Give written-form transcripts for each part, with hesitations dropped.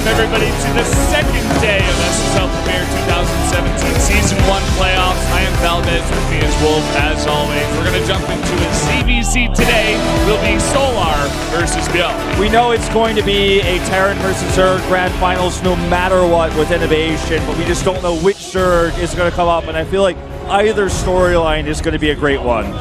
welcome everybody to the second day of SSL Premier 2017 Season 1 playoffs. I am Valdez, with me is Wolf, as always. We're going to jump into a CVC today. Will be Solar versus ByuL. We know it's going to be a Terran versus Zerg Grand Finals no matter what with Innovation, but we just don't know which Zerg is going to come up, and I feel like either storyline is going to be a great one.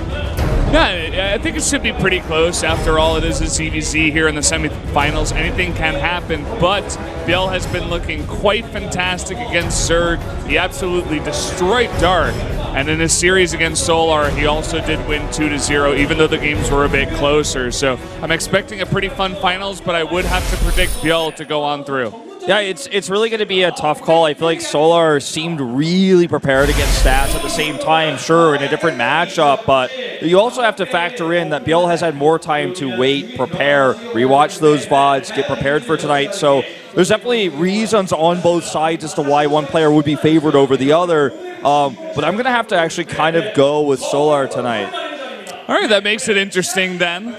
Yeah, I think it should be pretty close. After all, it is a CVC here in the semifinals. Anything can happen, but ByuL has been looking quite fantastic against Zerg. He absolutely destroyed Dark, and in his series against Solar, he also did win 2-0, even though the games were a bit closer. So I'm expecting a pretty fun finals, but I would have to predict ByuL to go on through. Yeah, it's really going to be a tough call. I feel like Solar seemed really prepared against Stats at the same time, sure, in a different matchup, but you also have to factor in that ByuL has had more time to wait, prepare, rewatch those VODs, get prepared for tonight, so there's definitely reasons on both sides as to why one player would be favored over the other, but I'm going to have to actually kind of go with Solar tonight. All right, that makes it interesting then.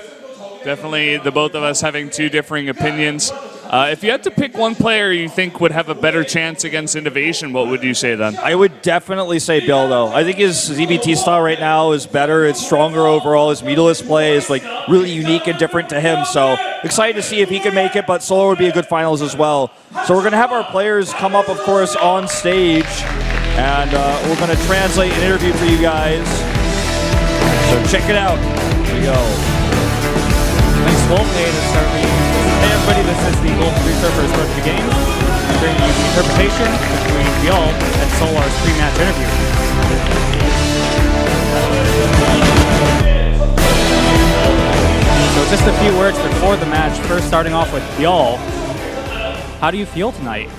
Definitely the both of us having two differing opinions. If you had to pick one player you think would have a better chance against Innovation, what would you say then? I would definitely say ByuL, though. I think his ZBT style right now is better. It's stronger overall. His meterless play is like really unique and different to him. So excited to see if he can make it, but Solar would be a good finals as well. So we're going to have our players come up, of course, on stage, and we're going to translate an interview for you guys. So check it out. Here we go. Thanks, Wolf. Hey, to start me. Hey everybody, this is the Wolf producer for Start the Games, bringing you the interpretation between ByuL and Solar's pre-match interview. So just a few words before the match, first starting off with ByuL. How do you feel tonight?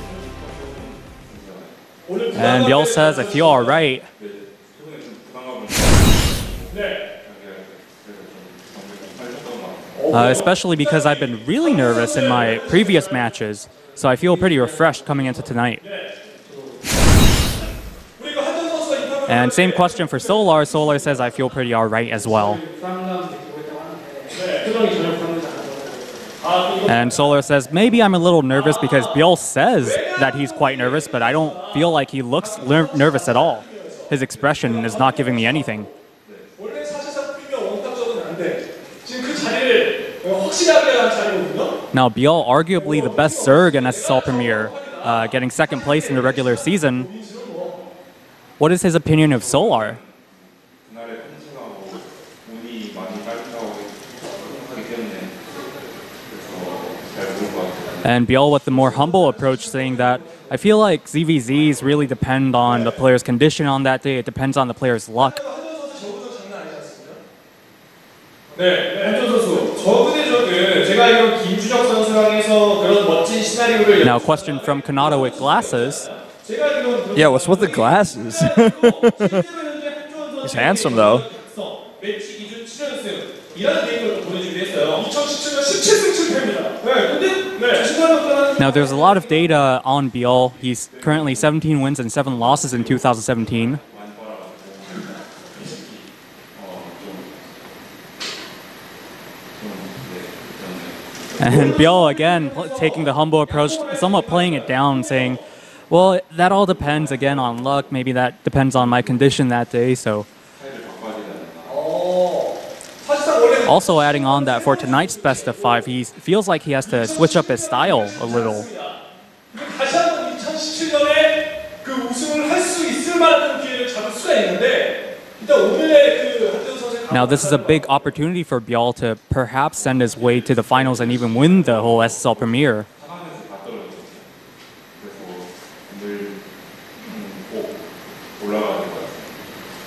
And ByuL says, I feel alright. Especially because I've been really nervous in my previous matches, so I feel pretty refreshed coming into tonight. And same question for Solar. Solar says, I feel pretty alright as well. And Solar says, maybe I'm a little nervous because ByuL says that he's quite nervous, but I don't feel like he looks nervous at all. His expression is not giving me anything. Now, ByuL, arguably the best Zerg in SSL Premier, getting second place in the regular season. What is his opinion of Solar? And ByuL with the more humble approach, saying that I feel like ZVZs really depend on the player's condition on that day. It depends on the player's luck. Now, question from Kanata with glasses. Yeah, what's with the glasses? He's handsome, though. Now, there's a lot of data on ByuL. He's currently 17 wins and 7 losses in 2017. And ByuL, again, taking the humble approach, somewhat playing it down, saying, well, that all depends, again, on luck. Maybe that depends on my condition that day, so. Also adding on that for tonight's best of 5, he feels like he has to switch up his style a little. Now, this is a big opportunity for ByuL to perhaps send his way to the finals and even win the whole SSL Premier.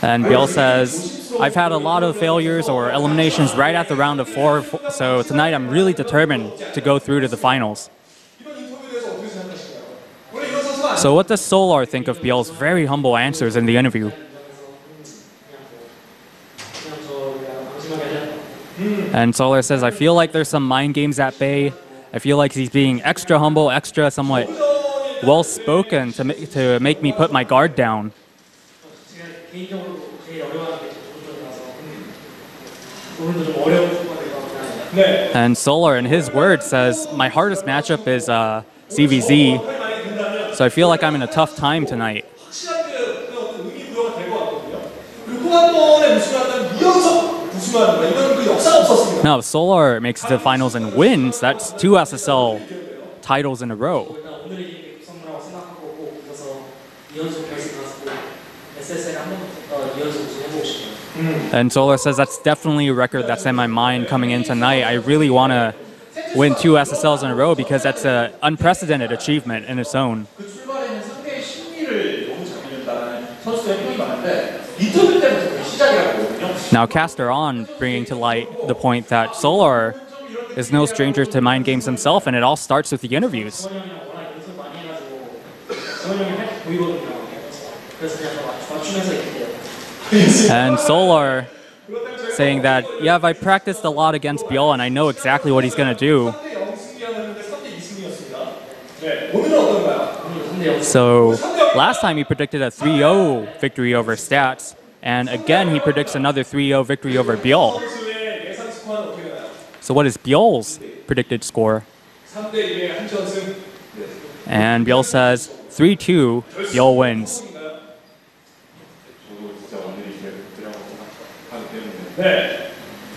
And ByuL says, I've had a lot of failures or eliminations right at the round of 4, so tonight I'm really determined to go through to the finals. So what does Solar think of ByuL's very humble answers in the interview? And Solar says, I feel like there's some mind games at bay. I feel like he's being extra humble, extra somewhat well-spoken to make me put my guard down. And Solar, in his words, says, my hardest matchup is CVZ. So I feel like I'm in a tough time tonight. Now, if Solar makes it to the finals and wins, that's 2 SSL titles in a row. And Solar says that's definitely a record that's in my mind coming in tonight. I really want to win 2 SSLs in a row because that's an unprecedented achievement in its own. Now, Caster On bringing to light the point that Solar is no stranger to mind games himself, and it all starts with the interviews. And Solar saying that, yeah, I practiced a lot against ByuL and I know exactly what he's going to do. So last time he predicted a 3-0 victory over Stats, and again he predicts another 3-0 victory over ByuL. So what is ByuL's predicted score? And ByuL says 3-2, ByuL wins.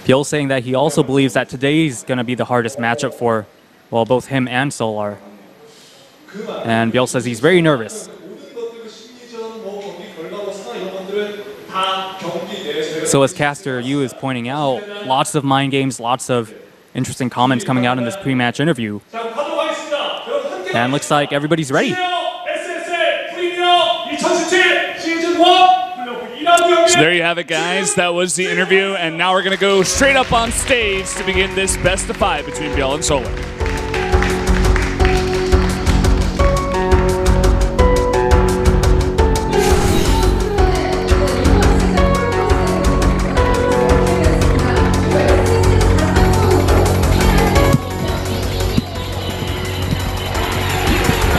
ByuL saying that he also believes that today's going to be the hardest matchup for, well, both him and Solar. And ByuL says he's very nervous. So as Caster Yu is pointing out, lots of mind games, lots of interesting comments coming out in this pre-match interview. And looks like everybody's ready. So there you have it, guys. That was the interview, and now we're going to go straight up on stage to begin this best of 5 between ByuL and Solar.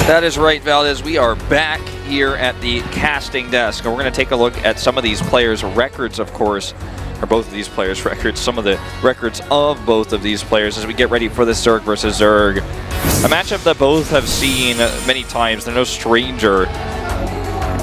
That is right, Valdez. We are back here at the casting desk, and we're going to take a look at some of these players' records, of course, or both of these players' records, some of the records of both of these players as we get ready for the Zerg versus Zerg. A matchup that both have seen many times. They're no stranger.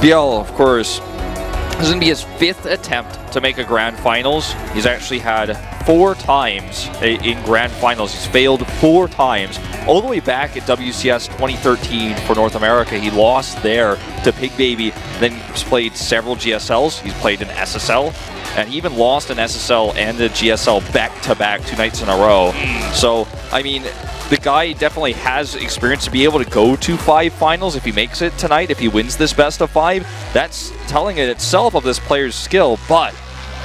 ByuL, of course, this is going to be his 5th attempt to make a Grand Finals. He's actually had 4 times in Grand Finals. He's failed 4 times. All the way back at WCS 2013 for North America, he lost there to Pig Baby. Then he's played several GSLs. He's played an SSL, and he even lost an SSL and a GSL back-to-back 2 nights in a row. So, I mean, the guy definitely has experience to be able to go to 5 finals if he makes it tonight, if he wins this best of 5. That's telling it itself of this player's skill, but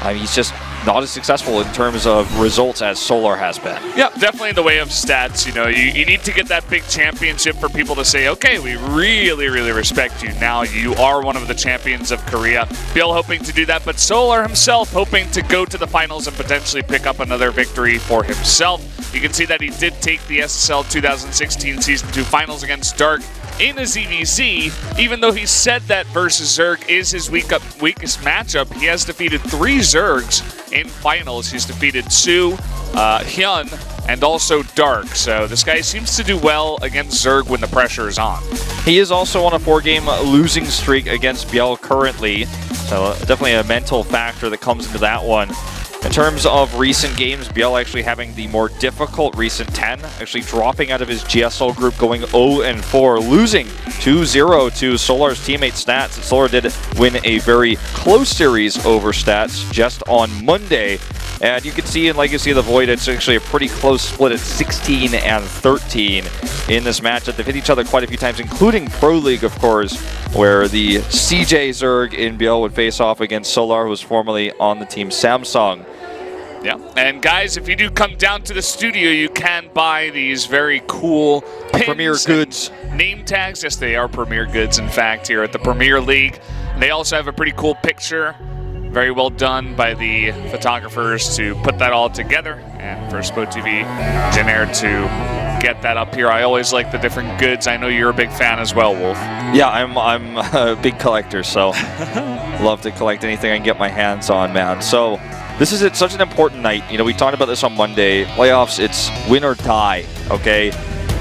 I mean, he's just not as successful in terms of results as Solar has been. Yeah, definitely in the way of stats. You know, you need to get that big championship for people to say, okay, we really, really respect you. Now you are one of the champions of Korea. ByuL hoping to do that, but Solar himself hoping to go to the finals and potentially pick up another victory for himself. You can see that he did take the SSL 2016 Season 2 finals against Dark in a ZVZ. Even though he said that versus Zerg is his weakest matchup, he has defeated 3 Zergs in finals. He's defeated Su, Hyun, and also Dark. So this guy seems to do well against Zerg when the pressure is on. He is also on a 4-game losing streak against ByuL currently. So definitely a mental factor that comes into that one. In terms of recent games, ByuL actually having the more difficult recent 10, actually dropping out of his GSL group, going 0-4, losing 2-0 to Solar's teammate Stats. And Solar did win a very close series over Stats just on Monday. And you can see in Legacy of the Void, it's actually a pretty close split at 16-13 in this matchup. They've hit each other quite a few times, including Pro League, of course, where the CJ Zerg in ByuL would face off against Solar, who was formerly on the team Samsung. Yeah, and guys, if you do come down to the studio, you can buy these very cool pins, Premier Goods name tags. Yes, they are Premier Goods, in fact, here at the Premier League. And they also have a pretty cool picture. Very well done by the photographers to put that all together. And for SpoTV, Jenner to get that up here. I always like the different goods. I know you're a big fan as well, Wolf. Yeah, I'm a big collector, so love to collect anything I can get my hands on, man. So this is such an important night. You know, we talked about this on Monday. Playoffs, it's win or die, okay?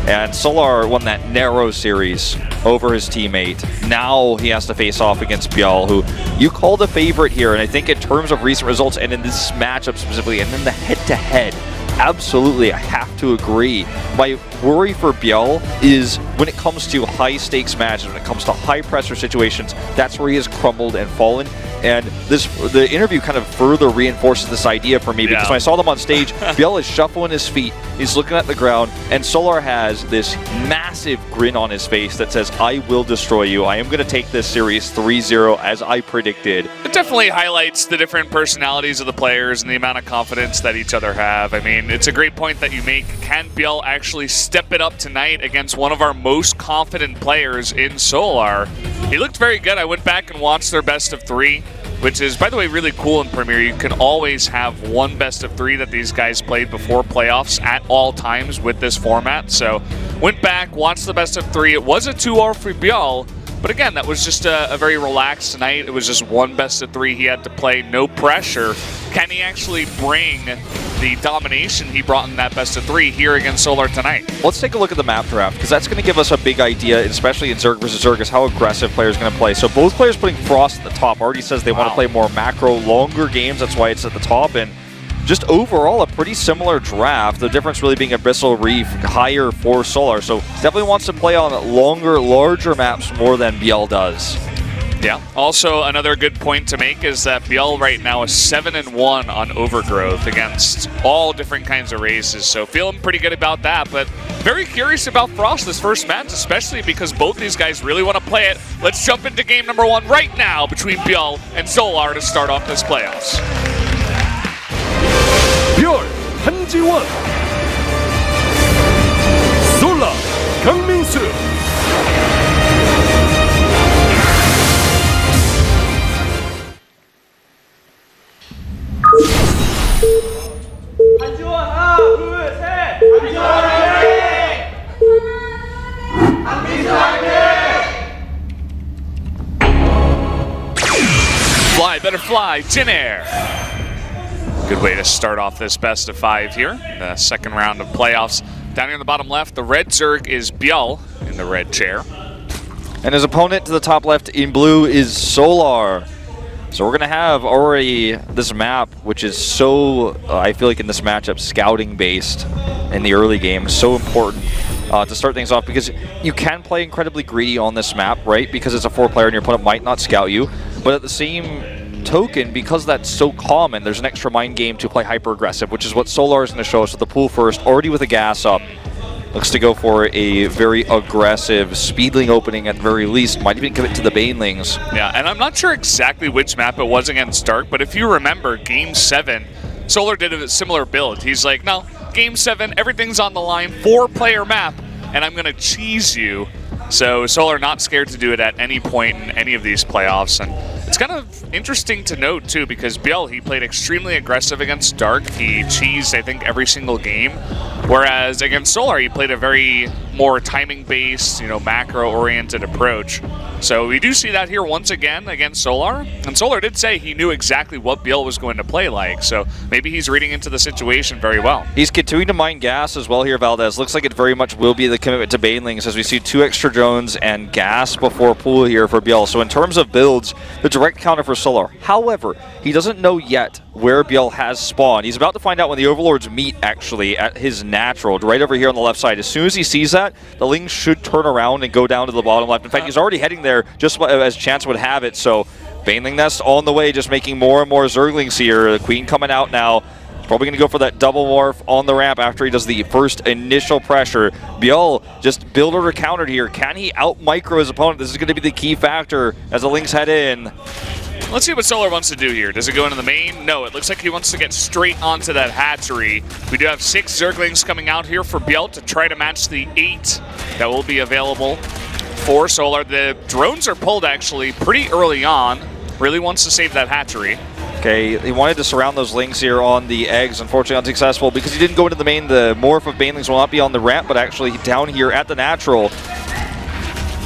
And Solar won that narrow series over his teammate. Now he has to face off against ByuL, who you called a favorite here. And I think in terms of recent results and in this matchup specifically, and then the head-to-head, absolutely, I have to agree. My worry for ByuL is when it comes to high-stakes matches, when it comes to high-pressure situations, that's where he has crumbled and fallen. And the interview kind of further reinforces this idea for me, because when I saw them on stage, ByuL is shuffling his feet, he's looking at the ground, and Solar has this massive grin on his face that says, I will destroy you. I am going to take this series 3-0 as I predicted. It definitely highlights the different personalities of the players and the amount of confidence that each other have. I mean, it's a great point that you make. Can ByuL actually step it up tonight against one of our most confident players in Solar? He looked very good. I went back and watched their best of 3, which is, by the way, really cool in Premier. You can always have one best of 3 that these guys played before playoffs at all times with this format. So went back, watched the best of 3. It was a 2-0 for ByuL, but again, that was just a very relaxed night. It was just one best of 3 he had to play, no pressure. Can he actually bring the domination he brought in that best of 3 here against Solar tonight? Let's take a look at the map draft, because that's going to give us a big idea, especially in Zerg versus Zerg, is how aggressive players are going to play. So both players putting Frost at the top. Already says they want to play more macro, longer games. That's why it's at the top. And just overall, a pretty similar draft. The difference really being Abyssal Reef higher for Solar. So definitely wants to play on longer, larger maps more than ByuL does. Yeah. Also, another good point to make is that ByuL right now is 7-1 on Overgrowth against all different kinds of races. So feeling pretty good about that, but very curious about Frost this first match, especially because both these guys really want to play it. Let's jump into game number 1 right now between ByuL and Solar to start off this playoffs. ByuL 한지원, Solar 강민수. 한지원 하나 둘셋 한지원 화이팅! 한민수 화이팅! Fly, better fly, Jin Air. Good way to start off this best of 5 here, the second round of playoffs. Down here in the bottom left, the red Zerg is ByuL in the red chair. And his opponent to the top left in blue is Solar. So we're going to have already this map, which is so, I feel like in this matchup, scouting based in the early game. So important to start things off, because you can play incredibly greedy on this map, right? Because it's a 4-player and your opponent might not scout you. But at the same token, because that's so common, there's an extra mind game to play hyper aggressive, which is what Solar is going to show us with the pool first, already with a gas up. Looks to go for a very aggressive speedling opening at the very least. Might even commit to the Banelings. Yeah, and I'm not sure exactly which map it was against Dark, but if you remember Game 7, Solar did a similar build. He's like, no, Game 7, everything's on the line, 4-player map, and I'm going to cheese you. So Solar not scared to do it at any point in any of these playoffs. And it's kind of interesting to note, too, because ByuL, he played extremely aggressive against Dark. He cheesed, I think, every single game. Whereas against Solar, he played a very more timing-based, macro-oriented approach. So we do see that here once again against Solar. And Solar did say he knew exactly what ByuL was going to play like. So maybe he's reading into the situation very well. He's continuing to mine gas as well here, Valdez. Looks like it very much will be the commitment to Banelings, as we see 2 extra drones and gas before pool here for ByuL. So in terms of builds, the direct counter for Solar. However, he doesn't know yet where ByuL has spawned. He's about to find out when the Overlords meet, actually, at his natural, right over here on the left side. As soon as he sees that, the Lings should turn around and go down to the bottom left. In fact, he's already heading there, just as chance would have it. So Baneling Nest on the way, just making more and more Zerglings here. The Queen coming out now. He's probably going to go for that double morph on the ramp after he does the first initial pressure. ByuL just builder or countered here. Can he out-micro his opponent? This is going to be the key factor as the Lings head in. Let's see what Solar wants to do here. Does it go into the main? No, it looks like he wants to get straight onto that hatchery. We do have 6 Zerglings coming out here for ByuL to try to match the 8 that will be available for Solar. The drones are pulled actually pretty early on. Really wants to save that hatchery. Okay, he wanted to surround those Lings here on the eggs. Unfortunately unsuccessful because he didn't go into the main. The morph of Banelings will not be on the ramp, but actually down here at the natural.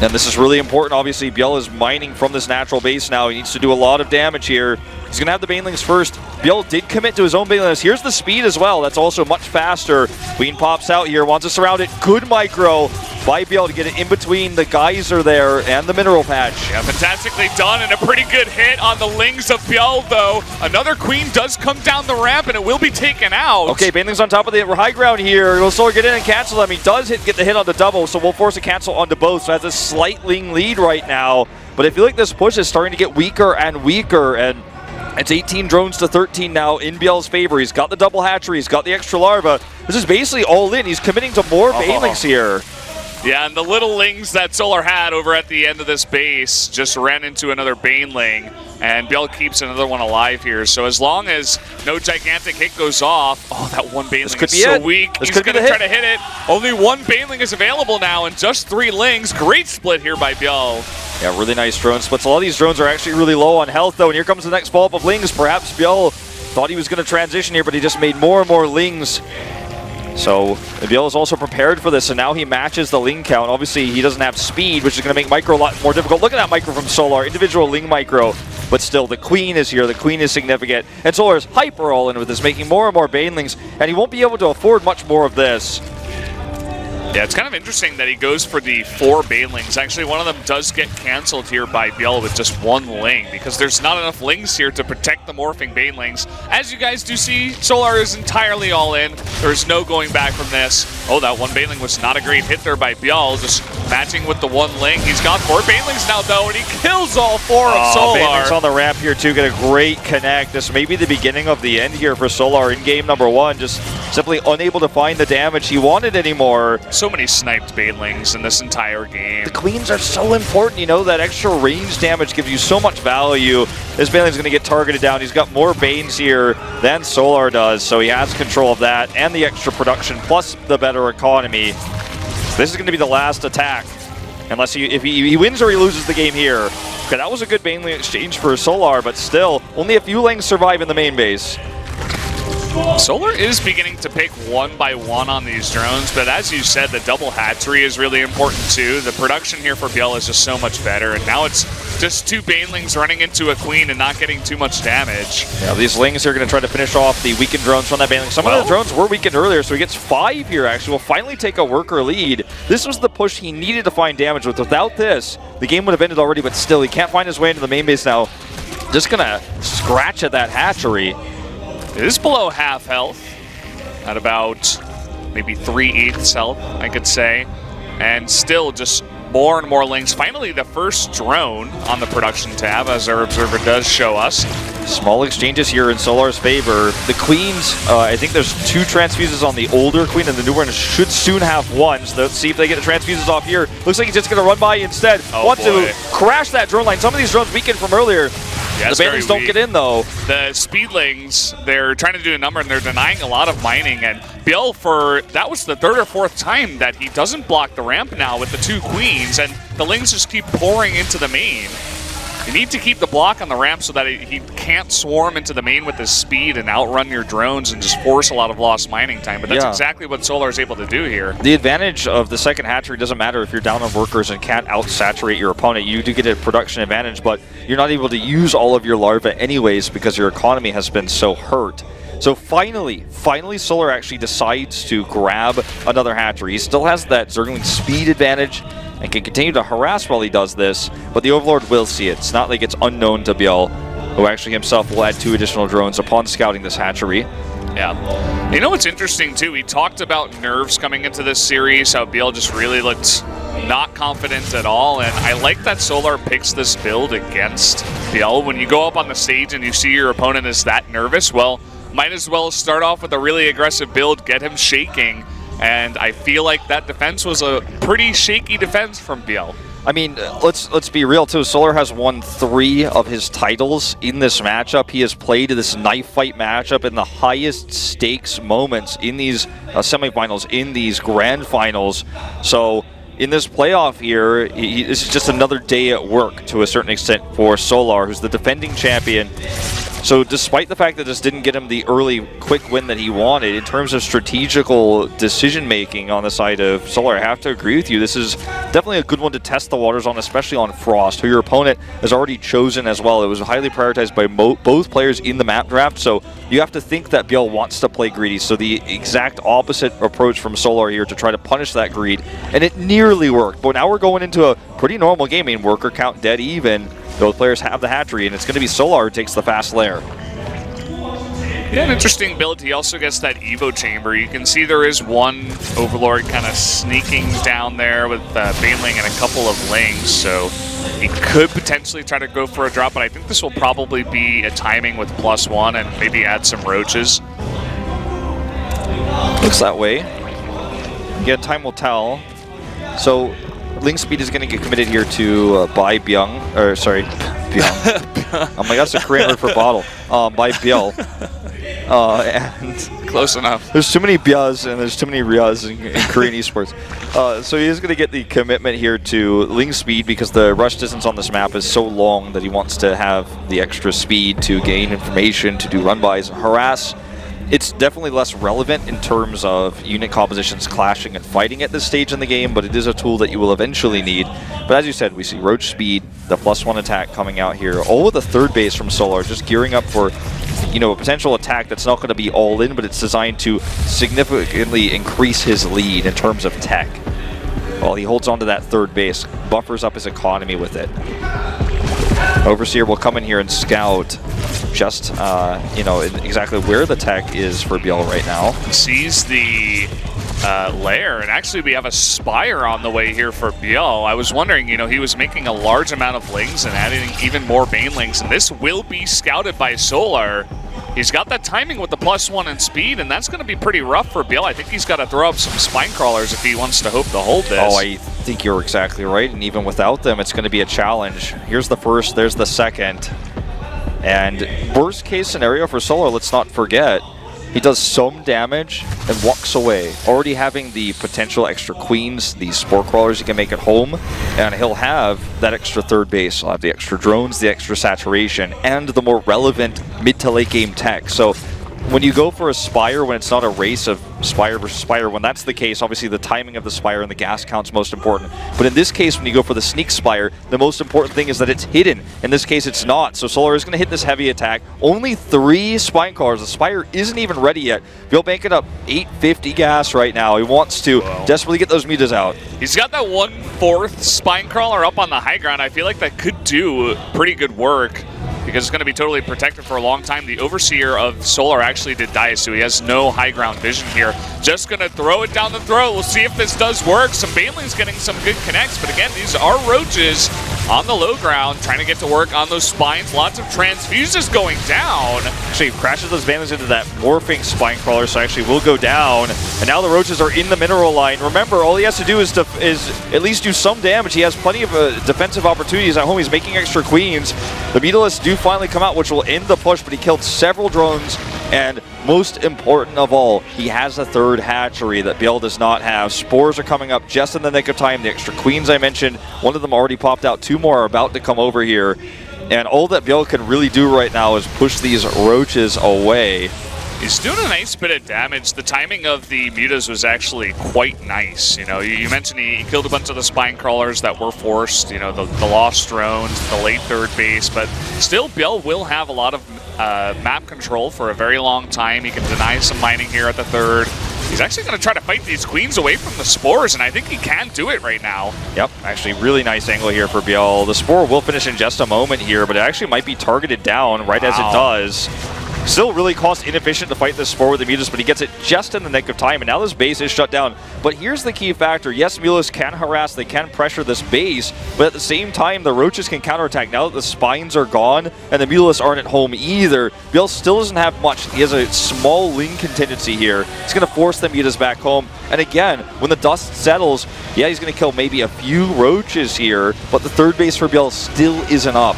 And this is really important. Obviously, ByuL is mining from this natural base now. He needs to do a lot of damage here He's going to have the banelings first. ByuL did commit to his own banelings. Here's the speed as well. That's also much faster. Queen pops out here, wants to surround it. Good micro by ByuL to get it in between the geyser there and the mineral patch. Yeah, fantastically done, and a pretty good hit on the Lings of ByuL, though. Another Queen does come down the ramp, and it will be taken out. Okay, banelings on top of the high ground here. Will Solar get in and cancel them? He does get the hit on the double, so we'll force a cancel onto both. So that's a slight Ling lead right now. But I feel like this push is starting to get weaker and weaker, and it's 18 drones to 13 now in ByuL's favor. He's got the double hatchery, he's got the extra larva. This is basically all in. He's committing to more banelings here. Yeah, and the little Lings that Solar had over at the end of this base just ran into another baneling, and ByuL keeps another one alive here. So as long as no gigantic hit goes off, oh, that one baneling is so weak. He's going to try to hit it. Only one baneling is available now, and just 3 Lings. Great split here by ByuL. Yeah, really nice drone splits. A lot of these drones are actually really low on health, though, and here comes the next follow-up of Lings. Perhaps ByuL thought he was going to transition here, but he just made more and more Lings. So ByuL is also prepared for this, and now he matches the Ling count. Obviously, he doesn't have speed, which is going to make micro a lot more difficult. Look at that micro from Solar, individual Ling micro. But still, the Queen is here. The Queen is significant. And Solar is hyper all in with this, making more and more banelings, and he won't be able to afford much more of this. Yeah, it's kind of interesting that he goes for the 4 banelings. Actually, one of them does get canceled here by ByuL with just 1 Ling, because there's not enough Lings here to protect the morphing banelings. As you guys do see, Solar is entirely all in. There's no going back from this. Oh, that 1 baneling was not a great hit there by ByuL, just matching with the 1 Ling. He's got 4 banelings now, though, and he kills all 4 of Solar. Banelings on the ramp here, too, get a great connect. This may be the beginning of the end here for Solar in game number 1, just simply unable to find the damage he wanted anymore. So many sniped banelings in this entire game. The Queens are so important, you know, that extra range damage gives you so much value. This baneling's going to get targeted down. He's got more Banes here than Solar does, so he has control of that and the extra production plus the better economy. This is going to be the last attack, unless if he wins or he loses the game here. Okay, that was a good baneling exchange for Solar, but still, only a few Lings survive in the main base. Solar is beginning to pick 1 by 1 on these drones, but as you said, the double hatchery is really important too. The production here for ByuL is just so much better, and now it's just 2 banelings running into a Queen and not getting too much damage. Yeah, these Lings are going to try to finish off the weakened drones from that baneling. Some of the drones were weakened earlier, so he gets 5 here actually. Will finally take a worker lead. This was the push he needed to find damage with. Without this, the game would have ended already, but still, he can't find his way into the main base now. Just going to scratch at that hatchery. It is below half health, at about maybe 3/8 health, I could say. And still just more and more Lings. Finally, the first drone on the production tab, as our observer does show us. Small exchanges here in Solar's favor. The Queens, I think there's 2 transfuses on the older Queen, and the newer one should soon have 1. So let's see if they get the transfuses off here. Looks like he's just going to run by instead. Wants to crash that drone line. Some of these drones weakened from earlier. Yeah, the banelings don't get in, though. The Speedlings, they're trying to do a number, and they're denying a lot of mining. And ByuL, that was the 3rd or 4th time that he doesn't block the ramp now with the 2 Queens, and the Lings just keep pouring into the main. You need to keep the block on the ramp so that he can't swarm into the main with his speed and outrun your drones and just force a lot of lost mining time. But that's exactly what Solar is able to do here. The advantage of the second hatchery doesn't matter if you're down on workers and can't out-saturate your opponent. You do get a production advantage, but you're not able to use all of your larvae anyways because your economy has been so hurt. So finally Solar actually decides to grab another hatchery. He still has that Zergling speed advantage and can continue to harass while he does this, but the Overlord will see it. It's not like it's unknown to ByuL, who actually himself will add 2 additional drones upon scouting this hatchery. Yeah. You know what's interesting, too? We talked about nerves coming into this series, how ByuL just really looked not confident at all, and I like that Solar picks this build against ByuL. When you go up on the stage and you see your opponent is that nervous, well, might as well start off with a really aggressive build, get him shaking, and I feel like that defense was a pretty shaky defense from ByuL. I mean, let's be real too. Solar has won 3 of his titles in this matchup. He has played this knife fight matchup in the highest stakes moments in these semifinals, in these grand finals. So in this playoff here, this is just another day at work to a certain extent for Solar, who's the defending champion. So despite the fact that this didn't get him the early quick win that he wanted, in terms of strategical decision making on the side of Solar, I have to agree with you. This is definitely a good one to test the waters on, especially on Frost, who your opponent has already chosen as well. It was highly prioritized by both players in the map draft, so you have to think that ByuL wants to play greedy. So the exact opposite approach from Solar here to try to punish that greed, and it nearly worked. But now we're going into a pretty normal game. I mean, worker count dead even. Both players have the hatchery, and it's going to be Solar who takes the fast lair. Yeah, an interesting build. He also gets that Evo chamber. You can see there is one Overlord kind of sneaking down there with Baneling and a couple of Lings, so he could potentially try to go for a drop, but I think this will probably be a timing with +1 and maybe add some roaches. Looks that way. Again, time will tell. So Ling speed is going to get committed here to ByuL, or sorry, ByuL. Oh my gosh, that's a Korean word for bottle. ByuL. And close enough. There's too many Byas and there's too many Ryas in Korean esports. So he is going to get the commitment here to Ling speed because the rush distance on this map is so long that he wants to have the extra speed to gain information, to do run-bys and harass. It's definitely less relevant in terms of unit compositions clashing and fighting at this stage in the game, but it is a tool that you will eventually need. But as you said, we see Roach speed, the +1 attack coming out here, all with a third base from Solar, just gearing up for, you know, a potential attack that's not going to be all in, but it's designed to significantly increase his lead in terms of tech. While he holds on to that third base, buffers up his economy with it. Overseer will come in here and scout just, you know, exactly where the tech is for ByuL right now. Sees the lair, and actually we have a Spire on the way here for ByuL. I was wondering, you know, he was making a large amount of Lings and adding even more Banelings, and this will be scouted by Solar. He's got that timing with the +1 and speed, and that's going to be pretty rough for ByuL. I think he's got to throw up some spine crawlers if he wants to hope to hold this. Oh, I think you're exactly right, and even without them, it's going to be a challenge. Here's the first, there's the second. And worst case scenario for Solar, let's not forget, he does some damage and walks away, already having the potential extra queens, the spore crawlers he can make at home, and he'll have that extra third base. He'll have the extra drones, the extra saturation, and the more relevant mid to late game tech. So when you go for a Spire, when it's not a race of Spire versus Spire, when that's the case, obviously the timing of the Spire and the gas count's most important. But in this case, when you go for the Sneak Spire, the most important thing is that it's hidden. In this case, it's not. So Solar is going to hit this heavy attack. Only 3 Spine Crawlers. The Spire isn't even ready yet. ByuL banking up 850 gas right now. He wants to desperately get those mutas out. He's got that 1/4 Spine Crawler up on the high ground. I feel like that could do pretty good work, because it's going to be totally protected for a long time. The Overseer of Solar actually did die, so he has no high ground vision here. Just going to throw it down the throat. We'll see if this does work. Some Baneling's getting some good connects, but again, these are Roaches on the low ground, trying to get to work on those spines. Lots of transfuses going down. Actually, crashes those Banelings into that morphing Spine Crawler, so actually will go down. And now the Roaches are in the mineral line. Remember, all he has to do is at least do some damage. He has plenty of defensive opportunities at home. He's making extra queens. The Mutalisks do finally come out, which will end the push, but he killed several drones, and most important of all, he has a third hatchery that ByuL does not have. Spores are coming up just in the nick of time. The extra queens I mentioned, one of them already popped out. 2 more are about to come over here, and all that ByuL can really do right now is push these Roaches away. He's doing a nice bit of damage. The timing of the mutas was actually quite nice. You know, you mentioned he killed a bunch of the spine crawlers that were forced, you know, the lost drones, the late third base, but still ByuL will have a lot of map control for a very long time. He can deny some mining here at the third. He's actually going to try to fight these queens away from the spores, and I think he can do it right now. Yep, actually really nice angle here for ByuL. The spore will finish in just a moment here, but it actually might be targeted down right as it does. Still really cost inefficient to fight this spore with the mutas, but he gets it just in the nick of time, and now this base is shut down. But here's the key factor. Yes, Mutalisks can harass, they can pressure this base, but at the same time, the Roaches can counterattack. Now that the spines are gone, and the Mutalisks aren't at home either, ByuL still doesn't have much. He has a small Ling contingency here. He's going to force the mutas back home. And again, when the dust settles, yeah, he's going to kill maybe a few Roaches here, but the third base for ByuL still isn't up.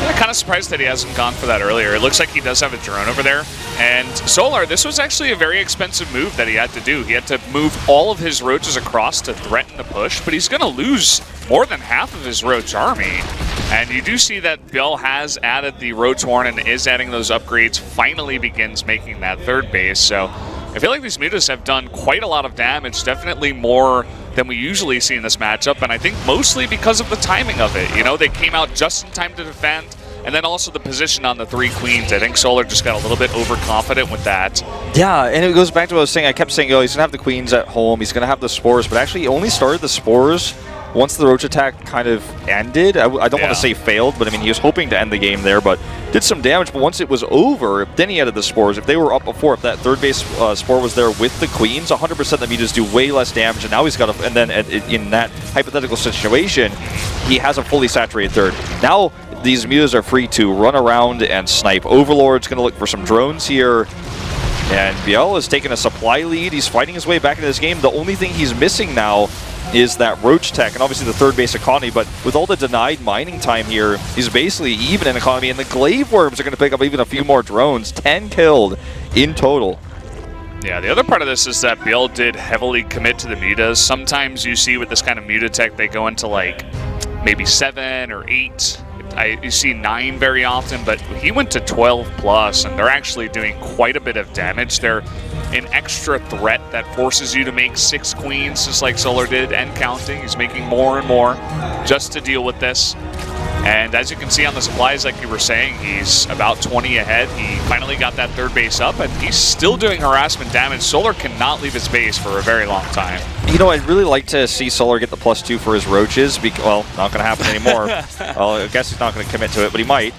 I'm kind of surprised that he hasn't gone for that earlier. It looks like he does have a drone over there. And Solar, this was actually a very expensive move that he had to do. He had to move all of his roaches across to threaten the push, but he's going to lose more than half of his roach army. And you do see that ByuL has added the Roach Horn and is adding those upgrades, finally begins making that third base. So I feel like these mutas have done quite a lot of damage, definitely more than we usually see in this matchup, and I think mostly because of the timing of it. You know, they came out just in time to defend, and then also the position on the 3 queens. I think Solar just got a little bit overconfident with that. Yeah, and it goes back to what I was saying. I kept saying, oh, he's going to have the queens at home, he's going to have the spores, but actually he only started the spores once the roach attack kind of ended. I don't want to say failed, but I mean, he was hoping to end the game there, but did some damage. But once it was over, then he added the spores. If they were up before, if that third base spore was there with the queens, 100% the mutas do way less damage, and now he's got a, and then in that hypothetical situation, he has a fully saturated third. Now these mutas are free to run around and snipe. Overlord's going to look for some drones here. And ByuL is taking a supply lead. He's fighting his way back into this game. The only thing he's missing now is that roach tech and obviously the third base economy, but with all the denied mining time here, he's basically even in economy, and the glaive worms are going to pick up even a few more drones. 10 killed in total. Yeah, the other part of this is that ByuL did heavily commit to the mutas. Sometimes you see with this kind of muta tech, they go into like maybe 7 or 8. You see 9 very often, but he went to 12 plus, and they're actually doing quite a bit of damage. They're an extra threat that forces you to make 6 queens, just like Solar did, and counting. He's making more and more just to deal with this. And as you can see on the supplies, like you were saying, he's about 20 ahead. He finally got that third base up, and he's still doing harassment damage. Solar cannot leave his base for a very long time. You know, I'd really like to see Solar get the +2 for his roaches. Well, not going to happen anymore. Well, I guess he's not going to commit to it, but he might.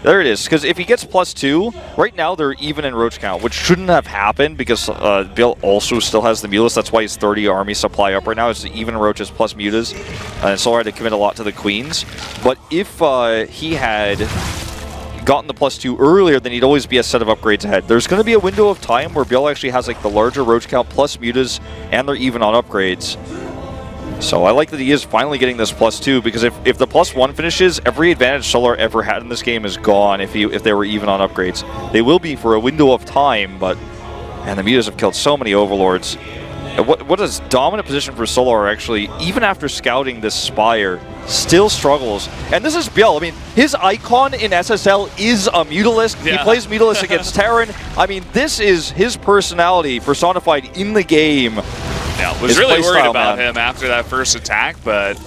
There it is, because if he gets +2, right now they're even in roach count, which shouldn't have happened because ByuL also still has the mutas. That's why he's 30 army supply up right now. It's even roaches plus mutas, and Solar had to commit a lot to the queens. But if he had gotten the +2 earlier, then he'd always be a set of upgrades ahead. There's going to be a window of time where ByuL actually has like the larger roach count plus mutas, and they're even on upgrades. So I like that he is finally getting this +2, because if the +1 finishes, every advantage Solar ever had in this game is gone if they were even on upgrades. They will be for a window of time, but man, the mutas have killed so many overlords. And what is dominant position for Solar actually, even after scouting this Spire, still struggles. And this is ByuL. I mean, his icon in SSL is a Mutalist. Yeah. He plays Mutalist against Terran. I mean, this is his personality personified in the game. Yeah, was really worried about him after that first attack, but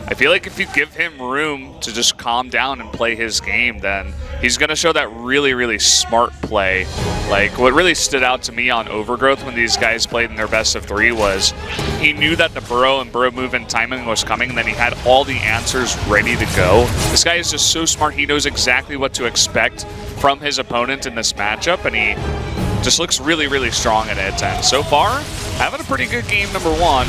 I feel like if you give him room to just calm down and play his game, then he's going to show that really, really smart play. Like, what really stood out to me on Overgrowth when these guys played in their best of 3 was he knew that the burrow and burrow move and timing was coming, and then he had all the answers ready to go. This guy is just so smart. He knows exactly what to expect from his opponent in this matchup, and he just looks really, really strong at it. And so far, having a pretty good game, number 1.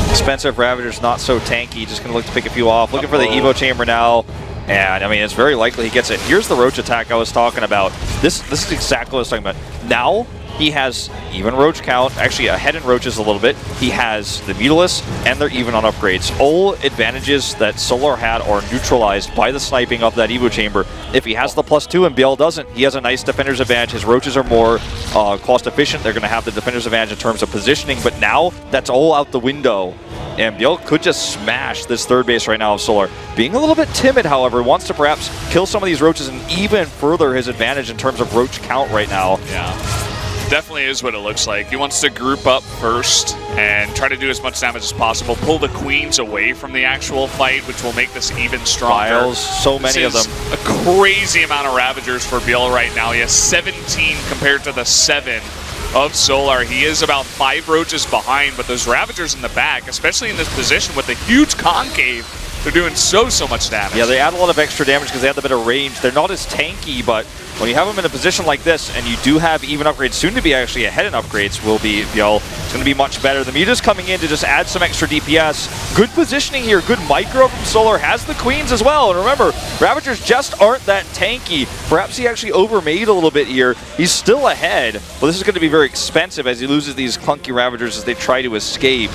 Expensive Ravager's not so tanky, just going to look to pick a few off. Looking for the Evo Chamber now, and I mean, it's very likely he gets it. Here's the Roach attack I was talking about. This is exactly what I was talking about. Now, he has even Roach count, actually ahead in Roaches a little bit. He has the Mutalists, and they're even on upgrades. All advantages that Solar had are neutralized by the sniping of that Evo Chamber. If he has the +2 and ByuL doesn't, he has a nice defender's advantage. His Roaches are more cost efficient. They're going to have the defender's advantage in terms of positioning, but now that's all out the window. And ByuL could just smash this third base right now of Solar. Being a little bit timid, however, wants to perhaps kill some of these Roaches and even further his advantage in terms of Roach count right now. Yeah. Definitely is what it looks like. He wants to group up first and try to do as much damage as possible. Pull the queens away from the actual fight, which will make this even stronger. Files, so many of them. A crazy amount of Ravagers for ByuL right now. He has 17 compared to the 7 of Solar. He is about 5 Roaches behind, but those Ravagers in the back, especially in this position with the huge concave, they're doing so much damage. Yeah, they add a lot of extra damage because they have a bit of range. They're not as tanky, but when you have them in a position like this, and you do have even upgrades, soon to be actually ahead in upgrades, will be ByuL. It's going to be much better. The Muta's coming in to just add some extra DPS. Good positioning here. Good micro from Solar. Has the Queens as well. And remember, Ravagers just aren't that tanky. Perhaps he actually overmade a little bit here. He's still ahead, but this is going to be very expensive as he loses these clunky Ravagers as they try to escape.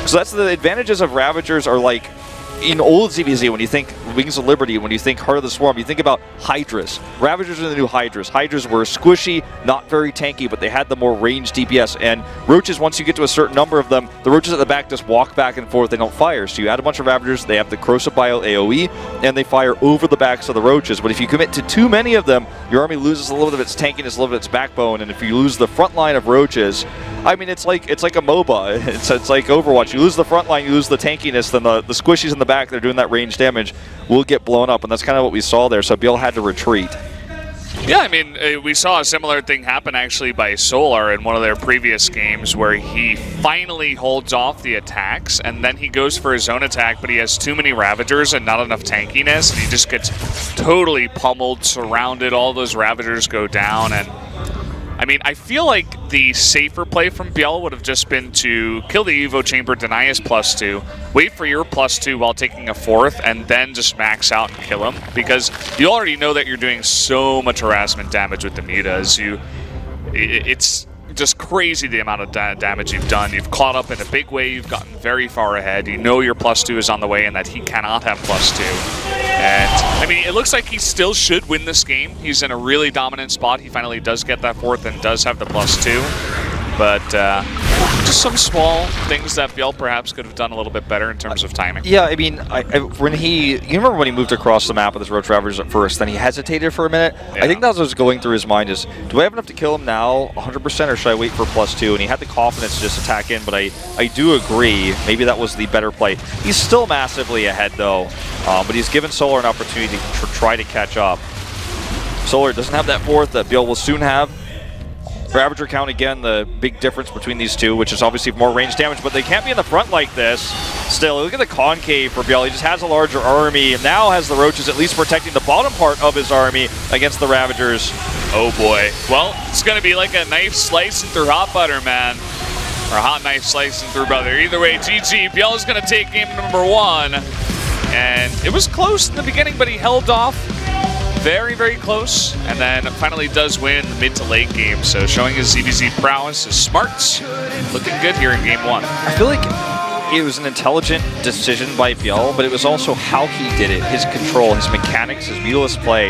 So that's the advantages of Ravagers are like, in old ZVZ, when you think Wings of Liberty, when you think Heart of the Swarm, you think about Hydras. Ravagers are the new Hydras. Hydras were squishy, not very tanky, but they had the more range DPS. And Roaches, once you get to a certain number of them, the Roaches at the back just walk back and forth. They don't fire. So you add a bunch of Ravagers, they have the Corrosive Bile AoE, and they fire over the backs of the Roaches. But if you commit to too many of them, your army loses a little bit of its tankiness, a little bit of its backbone. And if you lose the front line of Roaches, I mean, it's like a MOBA. It's like Overwatch. You lose the front line, you lose the tankiness, then the squishies in the back, they're doing that range damage, will get blown up, and that's kind of what we saw there. So ByuL had to retreat. Yeah, I mean, we saw a similar thing happen actually by Solar in one of their previous games where he finally holds off the attacks and then he goes for his own attack, but he has too many Ravagers and not enough tankiness, and he just gets totally pummeled, surrounded, all those Ravagers go down. And I mean, I feel like the safer play from ByuL would have just been to kill the Evo Chamber, deny his +2, wait for your +2 while taking a 4th, and then just max out and kill him. Because you already know that you're doing so much harassment damage with the mutas. It's just crazy the amount of damage you've done. You've caught up in a big way, you've gotten very far ahead. You know your +2 is on the way and that he cannot have +2. And, I mean, it looks like he still should win this game. He's in a really dominant spot. He finally does get that 4th and does have the +2. But just some small things that ByuL perhaps could have done a little bit better in terms of timing. Yeah, I mean, when you remember when he moved across the map with his Roach Ravagers at first, then he hesitated for a minute? Yeah. I think that's what was going through his mind is, do I have enough to kill him now, 100%, or should I wait for +2? And he had the confidence to just attack in, but I do agree, maybe that was the better play. He's still massively ahead, though, but he's given Solar an opportunity to try to catch up. Solar doesn't have that 4th that ByuL will soon have. Ravager count, again, the big difference between these two, which is obviously more range damage, but they can't be in the front like this. Still, look at the concave for ByuL. He just has a larger army, and now has the Roaches at least protecting the bottom part of his army against the Ravagers. Oh boy. Well, it's going to be like a knife slicing through hot butter, man. Or a hot knife slicing through butter. Either way, GG. ByuL is going to take game number 1. And it was close in the beginning, but he held off. Very, very close, and then finally does win the mid to late game. So showing his ZVZ prowess, his smarts, looking good here in game 1. I feel like it was an intelligent decision by ByuL, but it was also how he did it, his control, his mechanics, his Mutalisk play.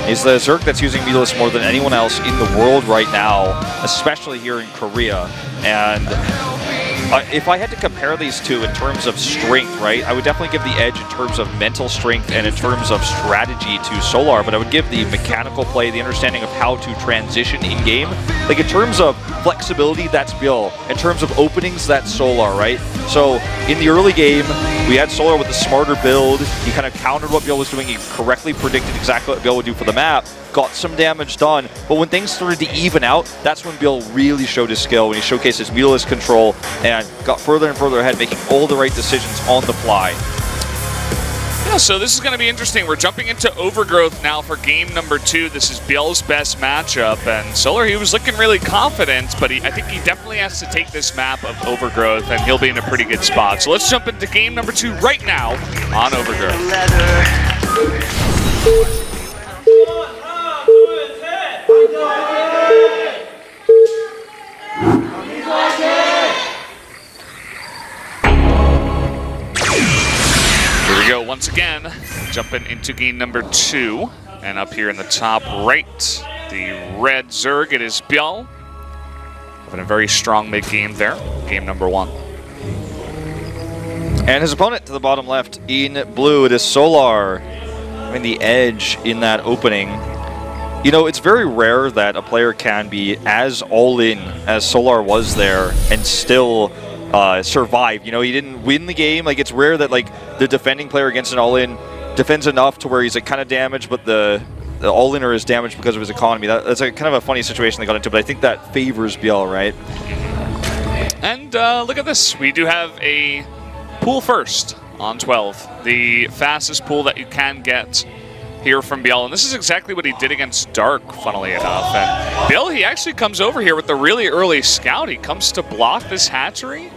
He's the Zerg that's using Mutalisk more than anyone else in the world right now, especially here in Korea. And if I had to compare these two in terms of strength, right, I would definitely give the edge in terms of mental strength and in terms of strategy to Solar, but I would give the mechanical play, the understanding of how to transition in-game. Like, in terms of flexibility, that's ByuL. In terms of openings, that's Solar, right? So, in the early game, we had Solar with a smarter build. He kind of countered what ByuL was doing. He correctly predicted exactly what ByuL would do for the map. Got some damage done, but when things started to even out, that's when ByuL really showed his skill, when he showcased his Mutalisk control and got further and further ahead, making all the right decisions on the fly. Yeah, so this is going to be interesting. We're jumping into Overgrowth now for game number 2. This is ByuL's best matchup, and Solar, he was looking really confident, but I think he definitely has to take this map of Overgrowth, and he'll be in a pretty good spot. So let's jump into game number 2 right now on Overgrowth. Here we go once again, jumping into game number 2, and up here in the top right, the red Zerg, it is ByuL. Having a very strong mid-game there, game number 1. And his opponent to the bottom left in blue, it is Solar. I mean, the edge in that opening. You know, it's very rare that a player can be as all-in as Solar was there and still survive. You know, he didn't win the game. Like, it's rare that, like, the defending player against an all-in defends enough to where he's, like, kind of damaged, but the all-inner is damaged because of his economy. That's a kind of a funny situation they got into, but I think that favors ByuL, right? And look at this. We do have a pool first on 12. The fastest pool that you can get here from ByuL, and this is exactly what he did against Dark, funnily enough. And ByuL, he actually comes over here with the really early scout. He comes to block this hatchery,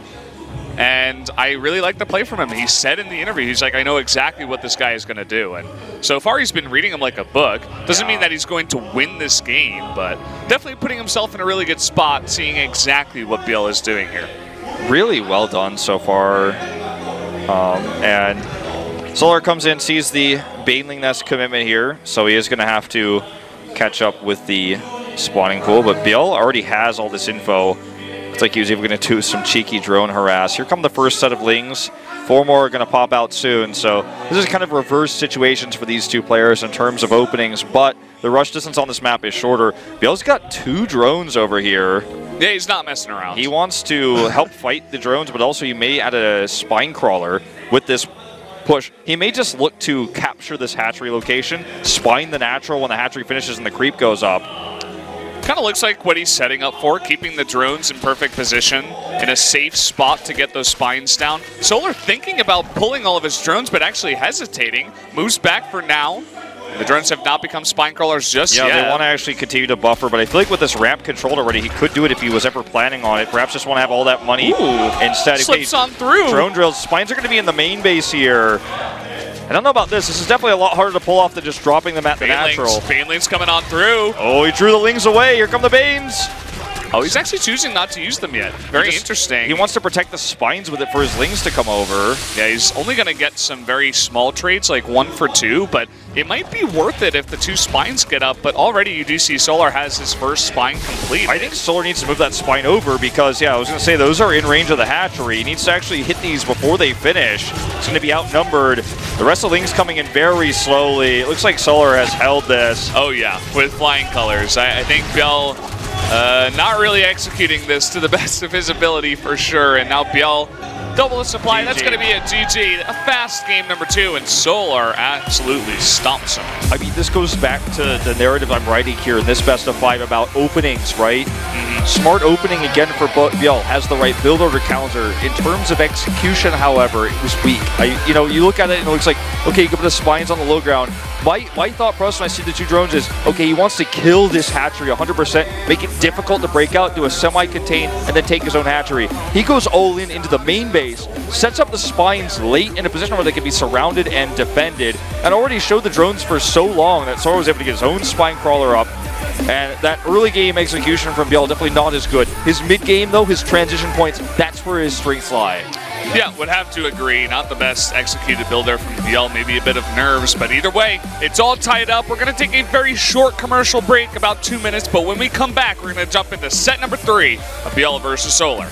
and I really like the play from him. He said in the interview, he's like, I know exactly what this guy is going to do. And so far, he's been reading him like a book. Doesn't mean that he's going to win this game, but definitely putting himself in a really good spot, seeing exactly what ByuL is doing here. Really well done so far. And Solar comes in, sees the Baneling Nest commitment here, so he is going to have to catch up with the spawning pool, but ByuL already has all this info. Looks like he was even going to do some cheeky drone harass. Here come the first set of Lings. 4 more are going to pop out soon, so this is kind of reverse situations for these two players in terms of openings, but the rush distance on this map is shorter. ByuL's got 2 drones over here. Yeah, he's not messing around. He wants to help fight the drones, but also he may add a spine crawler with this push. He may just look to capture this hatchery location, spine the natural when the hatchery finishes and the creep goes up. Kind of looks like what he's setting up for, keeping the drones in perfect position, in a safe spot to get those spines down. Solar thinking about pulling all of his drones, but actually hesitating. Moves back for now. The drones have not become spine crawlers just yet. Yeah, they want to actually continue to buffer, but I feel like with this ramp controlled already, he could do it if he was ever planning on it. Perhaps just want to have all that money instead. Slips on through. Drone drills. Spines are going to be in the main base here. I don't know about this. This is definitely a lot harder to pull off than just dropping them at the natural. Baneling's coming on through. Oh, he drew the Lings away. Here come the Banes. Oh, he's actually choosing not to use them yet. Very interesting. He wants to protect the spines with it for his Lings to come over. Yeah, he's only going to get some very small trades, like 1 for 2, but it might be worth it if the 2 spines get up, but already you do see Solar has his first spine complete. I think Solar needs to move that spine over because, yeah, I was going to say, those are in range of the hatchery. He needs to actually hit these before they finish. It's going to be outnumbered. The rest of the Lings coming in very slowly. It looks like Solar has held this. Oh, yeah, with flying colors. I think ByuL not really executing this to the best of his ability for sure, and now ByuL double the supply. GG. That's going to be a GG. A fast game number 2, and Solar absolutely stomps him. I mean, this goes back to the narrative I'm writing here in this best of 5 about openings, right? Smart opening again for ByuL, has the right build order calendar. In terms of execution, however, it was weak. You know, you look at it and it looks like, okay, you go put the spines on the low ground. My thought process when I see the 2 drones is, okay, he wants to kill this hatchery 100%, make it difficult to break out, do a semi-contain, and then take his own hatchery. He goes all in into the main base, sets up the spines late in a position where they can be surrounded and defended, and already showed the drones for so long that Sora was able to get his own spine crawler up. And that early game execution from ByuL definitely not as good. His mid game though, his transition points, that's where his strengths lie. Yeah, would have to agree. Not the best executed build there from ByuL, maybe a bit of nerves, but either way, it's all tied up. We're going to take a very short commercial break, about 2 minutes, but when we come back, we're going to jump into set number 3 of ByuL versus Solar.